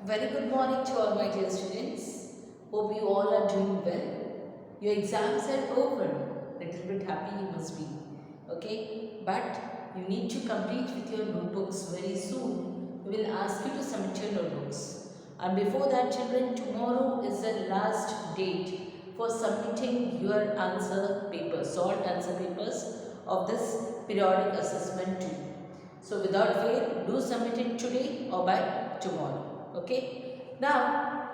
Very good morning to all my dear students. Hope you all are doing well. Your exams are over. Little bit happy you must be. Okay, but you need to complete with your notebooks very soon. We will ask you to submit your notebooks. And before that, children, tomorrow is the last date for submitting your answer papers, short answer papers of this periodic assessment 2. So without fail, do submit it today or by tomorrow. Okay. Now,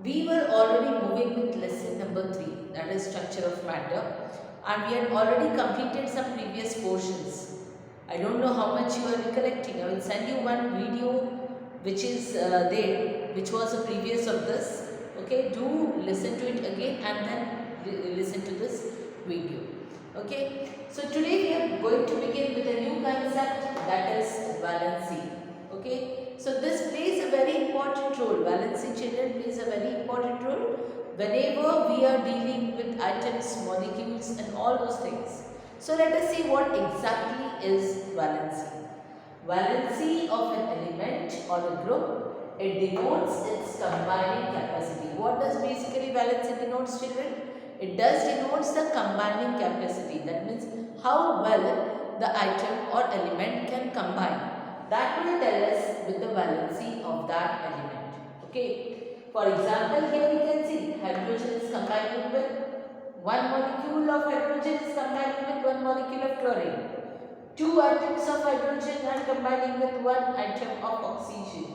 we were already moving with lesson number 3, that is structure of matter, and we had already completed some previous portions. I don't know how much you are recollecting. I will send you one video which is there, which was a previous of this. Okay, do listen to it again and then listen to this video. Okay, so today we are going to begin with a new concept, that is valency. Okay, so this plays a very important role. Valency, children, plays a very important role whenever we are dealing with atoms, molecules and all those things. So let us see what exactly is valency. Valency of an element or a group, it denotes its combining capacity. What does basically valency denotes, children? It does denotes the combining capacity. That means how well the atom or element can combine. That will tell us with the valency of that element. Okay. For example, here we can see hydrogen is combining with one molecule of hydrogen is combining with one molecule of chlorine. Two atoms of hydrogen are combining with one atom of oxygen.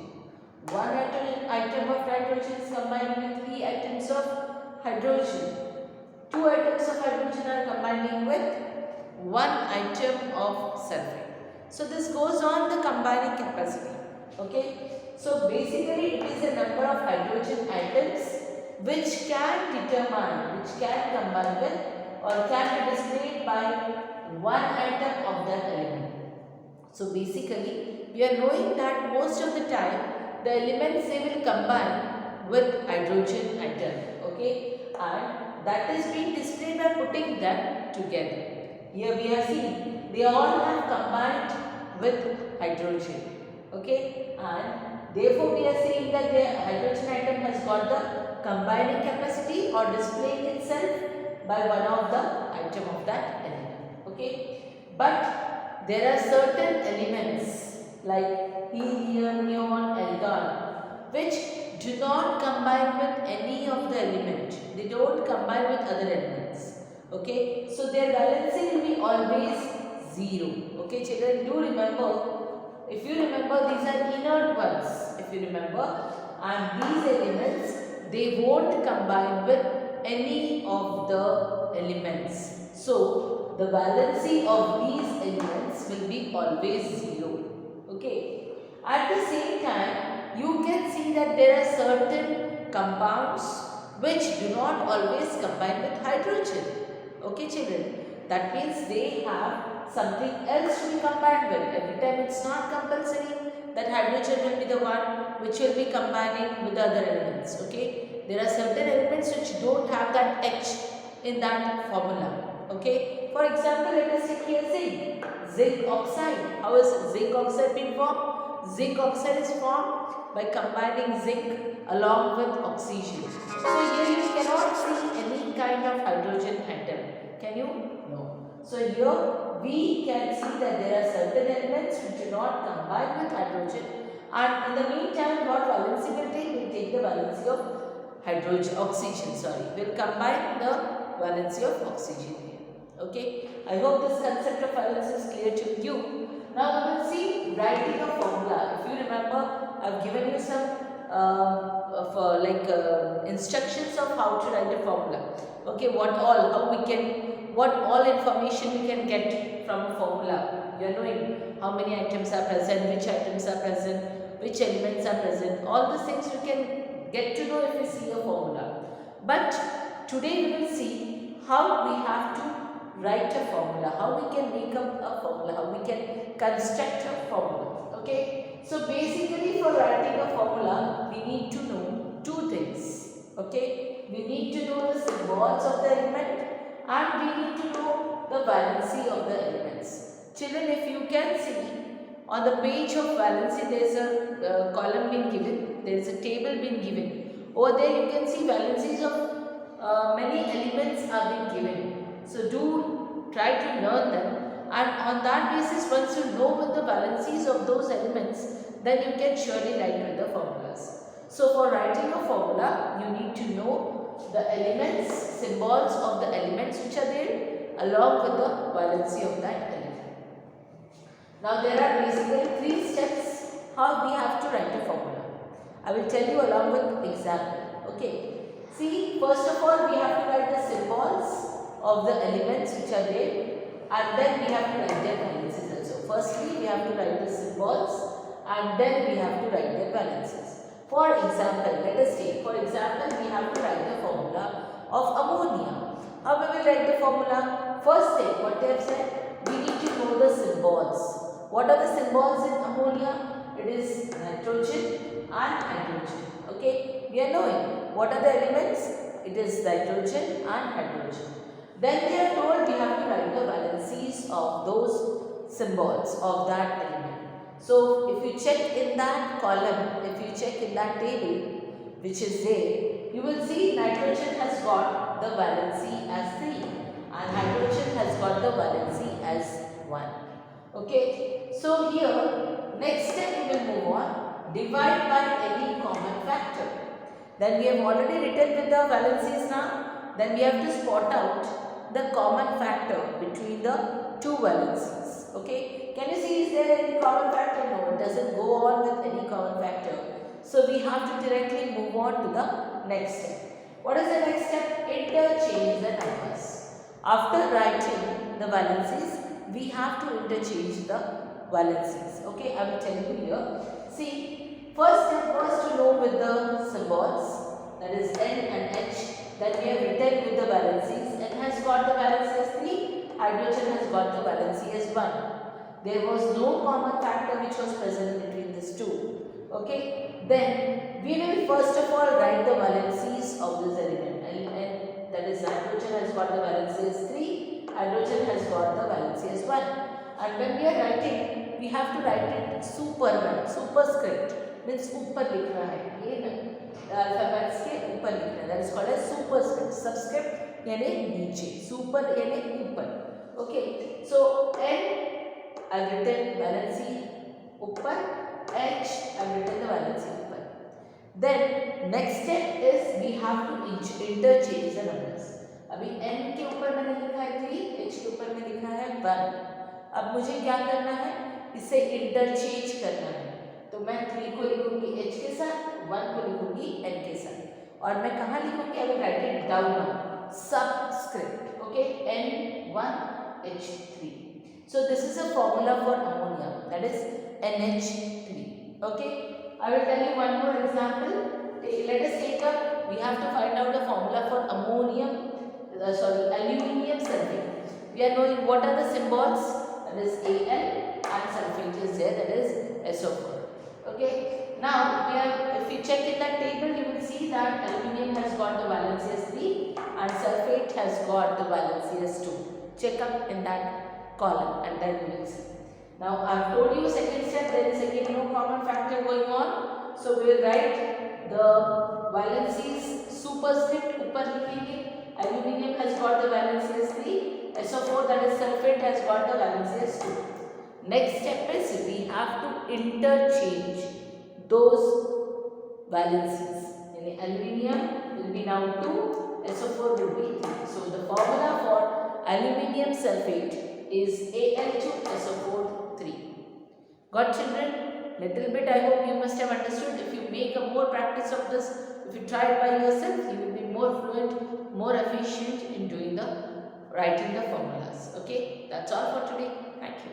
One atom of nitrogen is combining with three atoms of hydrogen. Two atoms of hydrogen are combining with one atom of sulfur. So this goes on the combining capacity. Okay. So basically it is the number of hydrogen atoms which can determine, which can combine with or can be displayed by one atom of that element. So basically we are knowing that most of the time the elements they will combine with hydrogen atom. Okay. And that is being displayed by putting them together. Here we are seeing they all have combined with hydrogen. Okay. And therefore we are saying that the hydrogen atom has got the combining capacity or displaying itself by one of the atom of that element. Okay. But there are certain elements like helium, neon, argon which do not combine with any of the element. They don't combine with other elements. Okay. So their valency will be always 0. Okay, children, do remember. If you remember, these are inert ones. If you remember, and these elements they won't combine with any of the elements. So the valency of these elements will be always 0. Okay. At the same time, you can see that there are certain compounds which do not always combine with hydrogen. Okay, children. That means they have something else to be combined with. Every time it's not compulsory that hydrogen will be the one which will be combining with the other elements. Okay. There are certain elements which don't have that H in that formula. Okay. For example, let us take here zinc. Zinc oxide. How is zinc oxide being formed? Zinc oxide is formed by combining zinc along with oxygen. So here you cannot see any kind of hydrogen atom. Can you? No. So here we can see that there are certain elements which do not combine with hydrogen, and in the meantime what valency will take? We will take the valency of hydrogen, oxygen, sorry. We will combine the valency of oxygen here. Okay. I hope this concept of valency is clear to you. Now we will see writing a formula. If you remember, I have given you some instructions of how to write a formula. Okay, what all information we can get from a formula. You are knowing how many atoms are present, which atoms are present, which elements are present. All these things you can get to know if you see a formula. But today we will see how we have to write a formula, how we can make up a formula, how we can construct a formula. Okay. So basically for writing a formula, we need to know two things. Okay. We need to know the symbols of the element and we need to know the valency of the elements. Children, if you can see on the page of valency, there is a column being given there is a table being given. Over there you can see valencies of many elements are being given. So do try to learn them, and on that basis, once you know what the valencies of those elements, then you can surely write with the formulas. So for writing a formula, you need to know the elements, symbols of the elements which are there, along with the valency of that element. Now there are basically 3 steps how we have to write a formula. I will tell you along with example. Okay. See, first of all we have to write the symbols of the elements which are there, and then we have to write their valencies also. Firstly we have to write the symbols, and then we have to write their valencies. For example, let us take, for example, we have to write the formula of ammonia. How we will write the formula? First thing, what they have said, we need to know the symbols. What are the symbols in ammonia? It is nitrogen and hydrogen. Okay, we are knowing. What are the elements? It is nitrogen and hydrogen. Then they are told we have to write the valencies of those symbols of that element. So if you check in that column, if you check in that table which is there, you will see nitrogen has got the valency as 3 and hydrogen has got the valency as 1. Okay. So here, next step we will move on, divide by any common factor. Then we have already written with the valencies now, then we have to spot out the common factor between the 2 valencies. Okay. Can you see, is there any common factor? No, it doesn't go on with any common factor. So we have to directly move on to the next step. What is the next step? Interchange the numbers. After writing the valencies, we have to interchange the valencies. Okay, I will tell you here. See, first step was to know with the symbols, that is N and H. Then we have written with the valencies. N has got the valency as 3, hydrogen has got the valency as 1. There was no common factor which was present between these two. Okay. Then we will first of all write the valencies of this element. And that is nitrogen has got the valency as 3, hydrogen has got the valency as 1. And when we are writing, we have to write it superscript, means ऊपर लिख रहा है, ये alphabets के ऊपर लिख रहा है, that is called as superscript. Subscript यानी नीचे, super यानी ऊपर. Okay. So N I have written valency ऊपर, H I have written the valency ऊपर. Then next step is we have to interchange the numbers. अभी N के ऊपर मैंने लिखा है 3, H के ऊपर में लिखा है 1. अब मुझे क्या करना है? इसे इंटरचेंज करना है. तो मैं 3 को लिखूंगी H के साथ, 1 को लिखूंगी N के साथ. और मैं कहाँ लिखूंगी? I will write it down now. Subscript. Okay, N1 H3. So this is a formula for ammonia, that is NH3. Okay, I will tell you one more example. Let us take up, we have to find out the formula for aluminium sulfate. We are knowing what are the symbols, that is Al, and sulfate is there, that is SO4. Okay, now we have, if you check in that table, you will see that aluminium has got the valency as 3 and sulfate has got the valency as 2. Check up in that column and then we will see. Now I have told you second step, there is again no common factor going on. So we will write the valencies superscript ऊपर लिखेंगे. Aluminium has got the valency as 3, SO4 that is sulfate has got the valency as 2. Next step is we have to interchange those valencies. Aluminium will be now 2, SO4 will be 3. So the formula for aluminium sulfate is Al2SO4 3. Got children? Little bit I hope you must have understood. If you make a more practice of this, if you try it by yourself, you will be more fluent, more efficient in doing the writing the formulas. Okay, that's all for today. Thank you.